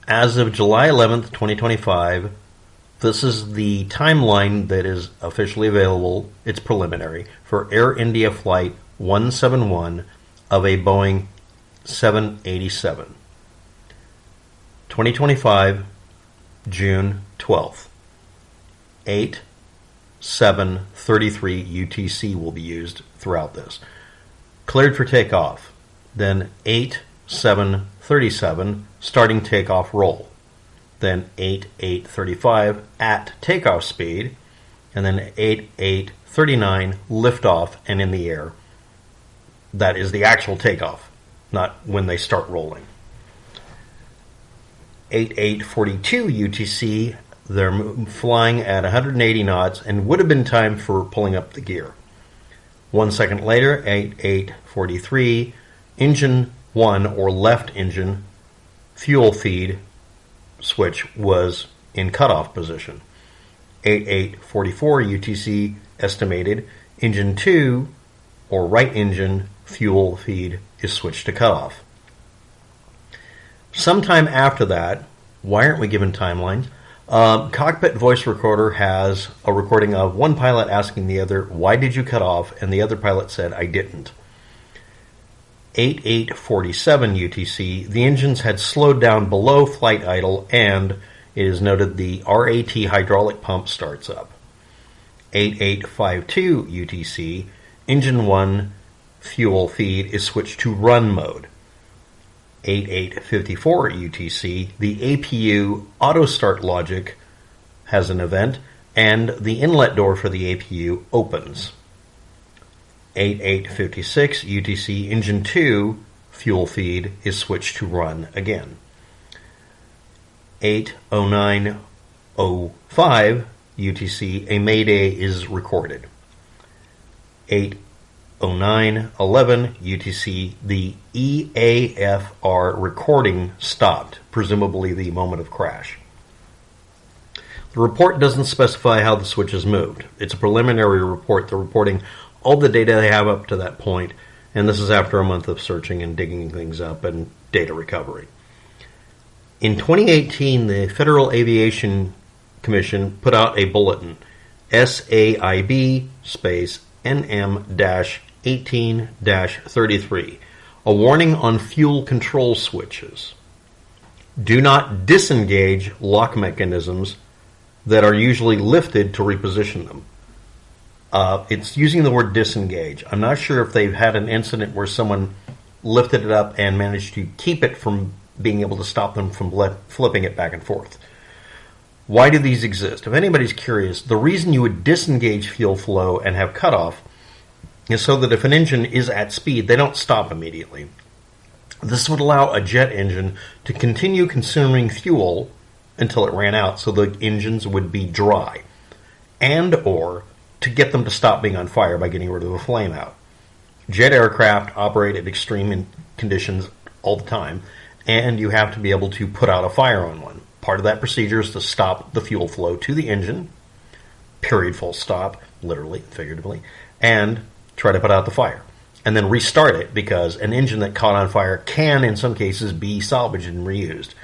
As of July 11th, 2025, this is the timeline that is officially available. It's preliminary for Air India Flight 171 of a Boeing 787. 2025, June 12th. 8/7/33 UTC will be used throughout this. Cleared for takeoff. Then 8/7/37 starting takeoff roll. Then 8/8/35 at takeoff speed. And then 8/8/39 liftoff and in the air. That is the actual takeoff, not when they start rolling. 8/8/42 UTC, they're flying at 180 knots and would have been time for pulling up the gear. 1 second later, 8/8/43, engine 1 or left engine fuel feed switch was in cutoff position. 8/8/44 UTC estimated engine 2 or right engine fuel feed is switched to cutoff. Sometime after that, why aren't we given timelines? Cockpit voice recorder has a recording of one pilot asking the other, "Why did you cut off?" And the other pilot said, "I didn't." 8/8/47 UTC, the engines had slowed down below flight idle, and it is noted the RAT hydraulic pump starts up. 8/8/52 UTC, engine 1 fuel feed is switched to run mode. 8/8/54 UTC, the APU Auto Start logic has an event, and the inlet door for the APU opens. 8/8/56 UTC, engine 2 fuel feed is switched to run again. 8/09/05 UTC, a mayday is recorded. 8/09/11 UTC, the EAFR recording stopped, presumably the moment of crash. The report doesn't specify how the switch is moved. It's a preliminary report. They're reporting all the data they have up to that point, and this is after a month of searching and digging things up and data recovery. In 2018, the Federal Aviation Commission put out a bulletin, SAIB NM-18-33, a warning on fuel control switches. Do not disengage lock mechanisms that are usually lifted to reposition them. It's using the word disengage. I'm not sure if they've had an incident where someone lifted it up and managed to keep it from being able to stop them from flipping it back and forth. Why do these exist? If anybody's curious, the reason you would disengage fuel flow and have cutoff is so that if an engine is at speed, they don't stop immediately. This would allow a jet engine to continue consuming fuel until it ran out, so the engines would be dry, and or to get them to stop being on fire by getting rid of the flame out. Jet aircraft operate at extreme conditions all the time, and you have to be able to put out a fire on one. Part of that procedure is to stop the fuel flow to the engine, period, full stop, literally, figuratively, and try to put out the fire. And then restart it, because an engine that caught on fire can, in some cases, be salvaged and reused.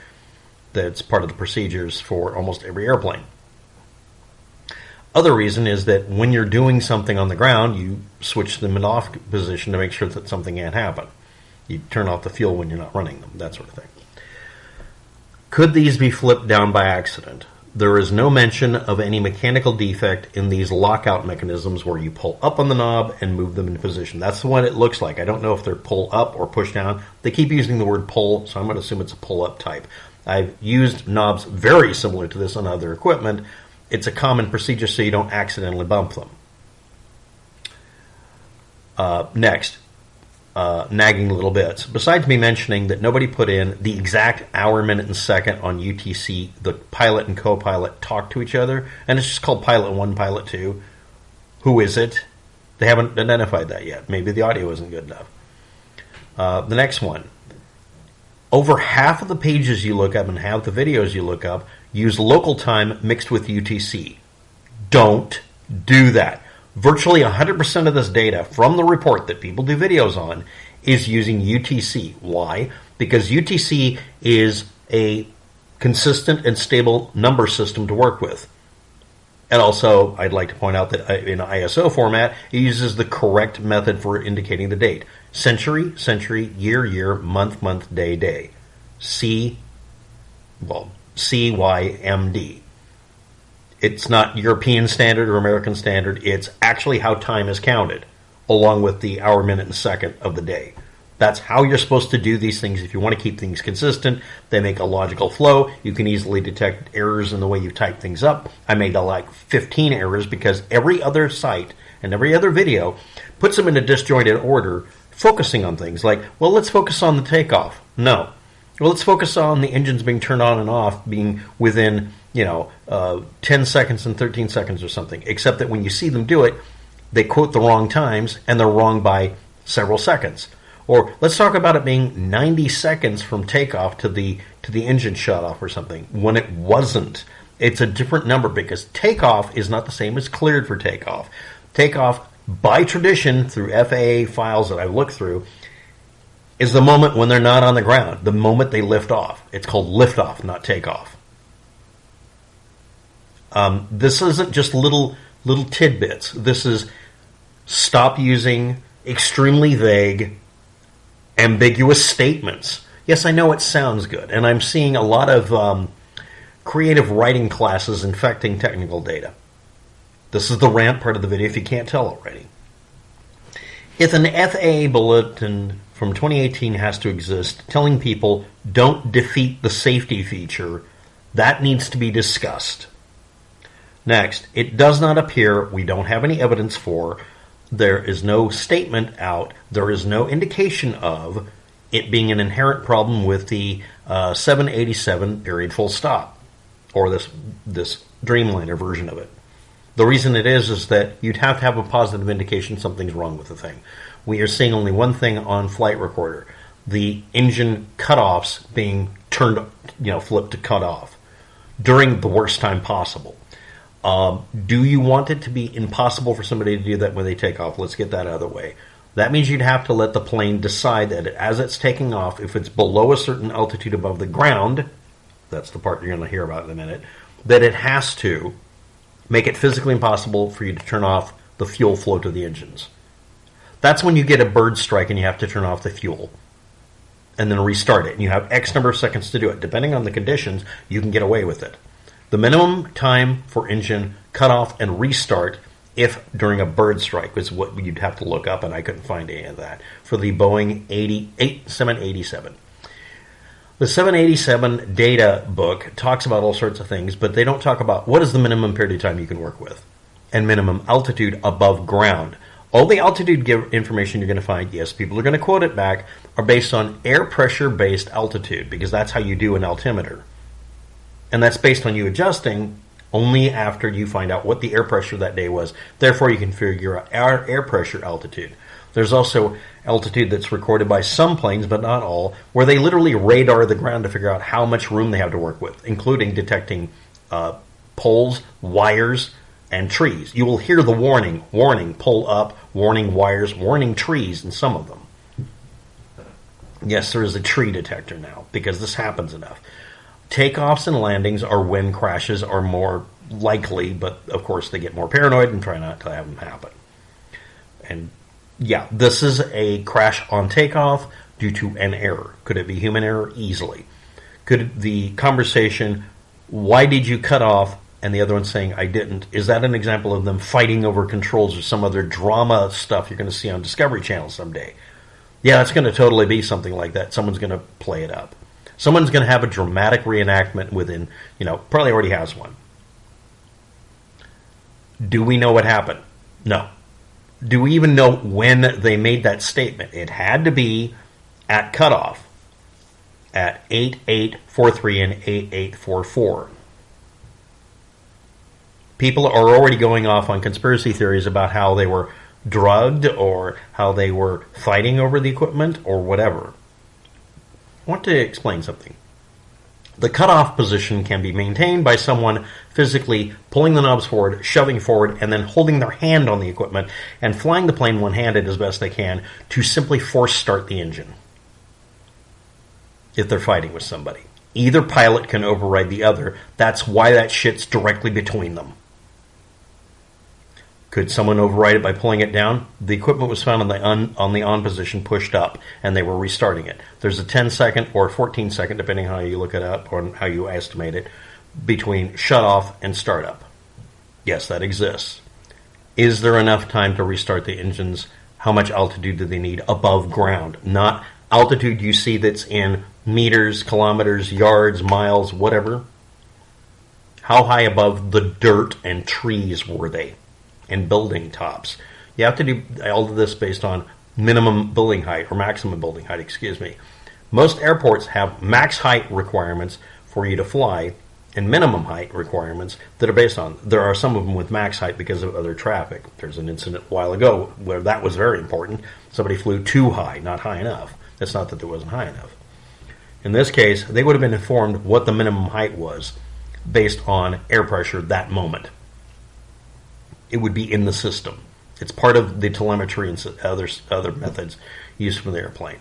That's part of the procedures for almost every airplane. Other reason is that when you're doing something on the ground, you switch them in off position to make sure that something can't happen. You turn off the fuel when you're not running them, that sort of thing. Could these be flipped down by accident? There is no mention of any mechanical defect in these lockout mechanisms where you pull up on the knob and move them into position. That's what it looks like. I don't know if they're pull up or push down. They keep using the word pull, so I'm going to assume it's a pull up type. I've used knobs very similar to this on other equipment. It's a common procedure so you don't accidentally bump them. Next, nagging little bits. Besides me mentioning that nobody put in the exact hour, minute, and second on UTC, the pilot and co-pilot talk to each other, and it's just called Pilot 1, Pilot 2. Who is it? They haven't identified that yet. Maybe the audio isn't good enough. The next one. Over half of the pages you look up and half the videos you look up use local time mixed with UTC. Don't do that. Virtually 100% of this data from the report that people do videos on is using UTC. Why? Because UTC is a consistent and stable number system to work with. And also, I'd like to point out that in ISO format, it uses the correct method for indicating the date. Century, century, year, year, month, month, day, day. CYMD. It's not European standard or American standard. It's actually how time is counted, along with the hour, minute, and second of the day. That's how you're supposed to do these things if you want to keep things consistent. They make a logical flow. You can easily detect errors in the way you type things up. I made like 15 errors because every other site and every other video puts them in a disjointed order, focusing on things like, well, let's focus on the takeoff. No. Well, let's focus on the engines being turned on and off being within, 10 seconds and 13 seconds or something. Except that when you see them do it, they quote the wrong times and they're wrong by several seconds. Or let's talk about it being 90 seconds from takeoff to the engine shut off or something, when it wasn't. It's a different number because takeoff is not the same as cleared for takeoff. Takeoff, by tradition, through FAA files that I've looked through, is the moment when they're not on the ground, the moment they lift off. It's called liftoff, not takeoff. This isn't just little tidbits. This is stop using extremely vague, ambiguous statements. Yes, I know it sounds good, and I'm seeing a lot of creative writing classes infecting technical data. This is the rant part of the video if you can't tell already. If an FAA bulletin from 2018 has to exist telling people don't defeat the safety feature, that needs to be discussed. Next, it does not appear, we don't have any evidence for, there is no statement out, there is no indication of it being an inherent problem with the 787 period full stop, or this Dreamliner version of it. The reason it is that you'd have to have a positive indication something's wrong with the thing. We are seeing only one thing on flight recorder, the engine cutoffs being turned, flipped to cut off during the worst time possible. Do you want it to be impossible for somebody to do that when they take off? Let's get that out of the way. That means you'd have to let the plane decide that as it's taking off, if it's below a certain altitude above the ground, that's the part you're going to hear about in a minute, that it has to make it physically impossible for you to turn off the fuel flow to the engines. That's when you get a bird strike and you have to turn off the fuel and then restart it. And you have X number of seconds to do it. Depending on the conditions, you can get away with it. The minimum time for engine cutoff and restart, if during a bird strike, is what you'd have to look up, and I couldn't find any of that, for the Boeing 787. The 787 data book talks about all sorts of things, but they don't talk about what is the minimum period of time you can work with and minimum altitude above ground. All the altitude information you're going to find, yes, people are going to quote it back, are based on air pressure-based altitude, because that's how you do an altimeter. And that's based on you adjusting only after you find out what the air pressure that day was. Therefore, you can figure out air pressure altitude. There's also altitude that's recorded by some planes, but not all, where they literally radar the ground to figure out how much room they have to work with, including detecting poles, wires, and trees. You will hear the warning, pull up, warning wires, warning trees in some of them. Yes, there is a tree detector now, because this happens enough. Takeoffs and landings are when crashes are more likely, but of course they get more paranoid and try not to have them happen. And yeah, this is a crash on takeoff due to an error. Could it be human error? Easily. Could the conversation, why did you cut off, and the other one saying, I didn't, is that an example of them fighting over controls or some other drama stuff you're going to see on Discovery Channel someday? Yeah, it's going to totally be something like that. Someone's going to play it up. Someone's going to have a dramatic reenactment within, probably already has one. Do we know what happened? No. Do we even know when they made that statement? It had to be at cutoff at 8843 and 8844. People are already going off on conspiracy theories about how they were drugged or how they were fighting over the equipment or whatever. I want to explain something. The cutoff position can be maintained by someone physically pulling the knobs forward, shoving forward, and then holding their hand on the equipment and flying the plane one-handed as best they can to simply force start the engine if they're fighting with somebody. Either pilot can override the other. That's why that shit's directly between them. Could someone override it by pulling it down? The equipment was found on the on position, pushed up, and they were restarting it. There's a 10-second or 14-second, depending how you look it up or how you estimate it, between shut-off and startup. Yes, that exists. Is there enough time to restart the engines? How much altitude do they need above ground? Not altitude you see that's in meters, kilometers, yards, miles, whatever. How high above the dirt and trees were they? And building tops. You have to do all of this based on minimum building height, or maximum building height, excuse me. Most airports have max height requirements for you to fly and minimum height requirements that are based on. There are some of them with max height because of other traffic. There's an incident a while ago where that was very important. Somebody flew too high, not high enough. It's not that there wasn't high enough. In this case, they would have been informed what the minimum height was based on air pressure that moment. It would be in the system. It's part of the telemetry and other methods used for the airplane.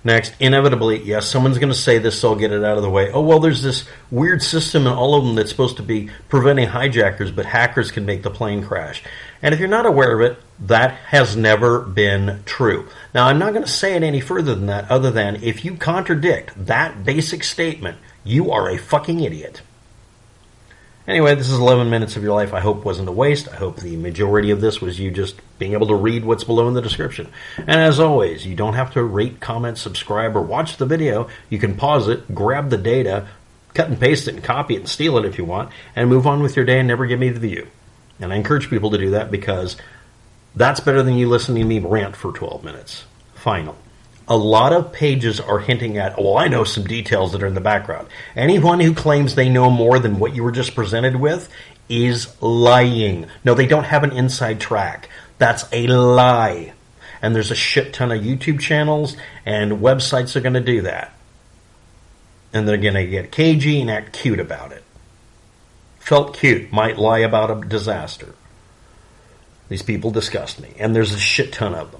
Next, inevitably, yes, someone's going to say this, so I'll get it out of the way. Oh, well, there's this weird system in all of them that's supposed to be preventing hijackers, but hackers can make the plane crash. And if you're not aware of it, that has never been true. Now, I'm not going to say it any further than that, other than if you contradict that basic statement, you are a fucking idiot. Anyway, this is 11 minutes of your life I hope wasn't a waste. I hope the majority of this was you just being able to read what's below in the description. And as always, you don't have to rate, comment, subscribe, or watch the video. You can pause it, grab the data, cut and paste it, and copy it and steal it if you want, and move on with your day and never give me the view. And I encourage people to do that because that's better than you listening to me rant for 12 minutes. Final. A lot of pages are hinting at, well, I know some details that are in the background. Anyone who claims they know more than what you were just presented with is lying. No, they don't have an inside track. That's a lie. And there's a shit ton of YouTube channels and websites that are going to do that. And they're going to get cagey and act cute about it. Felt cute, might lie about a disaster. These people disgust me. And there's a shit ton of them.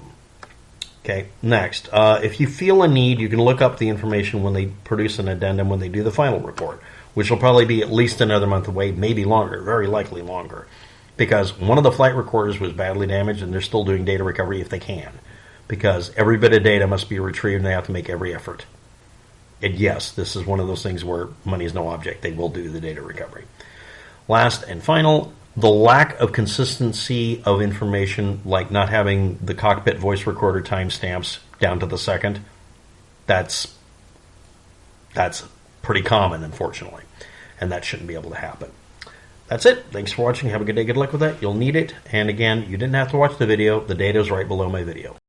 Okay, next. If you feel a need, you can look up the information when they produce an addendum when they do the final report, which will probably be at least another month away, maybe longer, very likely longer, because one of the flight recorders was badly damaged and they're still doing data recovery if they can, because every bit of data must be retrieved and they have to make every effort. And yes, this is one of those things where money is no object. They will do the data recovery. Last and final, the lack of consistency of information, like not having the cockpit voice recorder timestamps down to the second, that's pretty common, unfortunately, and that shouldn't be able to happen. That's it. Thanks for watching. Have a good day. Good luck with that. You'll need it. And again, you didn't have to watch the video. The data is right below my video.